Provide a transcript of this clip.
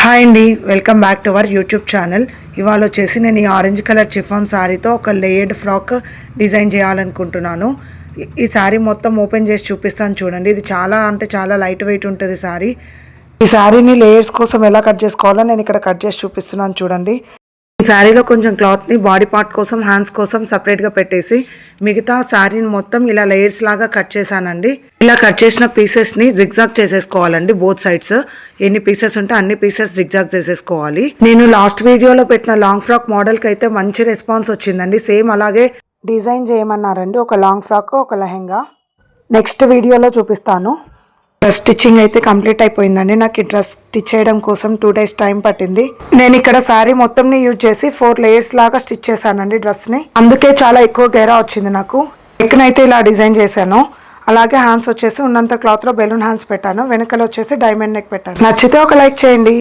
Hi అండి, welcome back to our YouTube channel. ఇవాళ వచ్చేసి నేను ఈ ఆరెంజ్ కలర్ చిఫాన్ శారీతో ఒక లేయర్డ్ ఫ్రాక్ డిజైన్ చేయాలనుకుంటున్నాను. ఈ శారీ మొత్తం ఓపెన్ చేసి చూపిస్తాను చూడండి. ఇది చాలా అంటే చాలా లైట్ వెయిట్ ఉంటుంది శారీ. ఈ శారీని లేయర్స్ కోసం ఎలా కట్ చేసుకోవాలో నేను ఇక్కడ కట్ చేసి చూపిస్తున్నాను చూడండి. ఈ శారీలో కొంచెం క్లాత్ని బాడీ పార్ట్ కోసం, హ్యాండ్స్ కోసం సపరేట్గా పెట్టేసి మిగతా శారీని మొత్తం ఇలా లేయర్స్ లాగా కట్ చేశానండి. ఇలా కట్ చేసిన పీసెస్ని జిగ్జాగ్ చేసేసుకోవాలండి. బోత్ సైడ్స్ ఎన్ని పీసెస్ ఉంటే అన్ని పీసెస్ జిగ్జాగ్ చేసేసుకోవాలి. నేను లాస్ట్ వీడియోలో పెట్టిన లాంగ్ ఫ్రాక్ మోడల్కి అయితే మంచి రెస్పాన్స్ వచ్చిందండి. సేమ్ అలాగే డిజైన్ చేయమన్నారండి, ఒక లాంగ్ ఫ్రాక్, ఒక లెహెంగా. నెక్స్ట్ వీడియోలో చూపిస్తాను. డ్రెస్ స్టిచ్చింగ్ అయితే కంప్లీట్ అయిపోయిందండి. నాకు ఈ డ్రెస్ స్టిచ్ చేయడం కోసం 2 days టైం పట్టింది. నేను ఇక్కడ శారీ మొత్తంని యూజ్ చేసి 4 layers లాగా స్టిచ్ చేశానండి డ్రెస్ని. అందుకే చాలా ఎక్కువ గేరా వచ్చింది నాకు. నెక్నైతే ఇలా డిజైన్ చేశాను. అలాగే హ్యాండ్స్ వచ్చేసి ఉన్నంత క్లాత్లో బెలూన్ హ్యాండ్స్ పెట్టాను. వెనకలు వచ్చేసి డైమండ్ నెక్ పెట్టాను. నచ్చితే ఒక లైక్ చేయండి.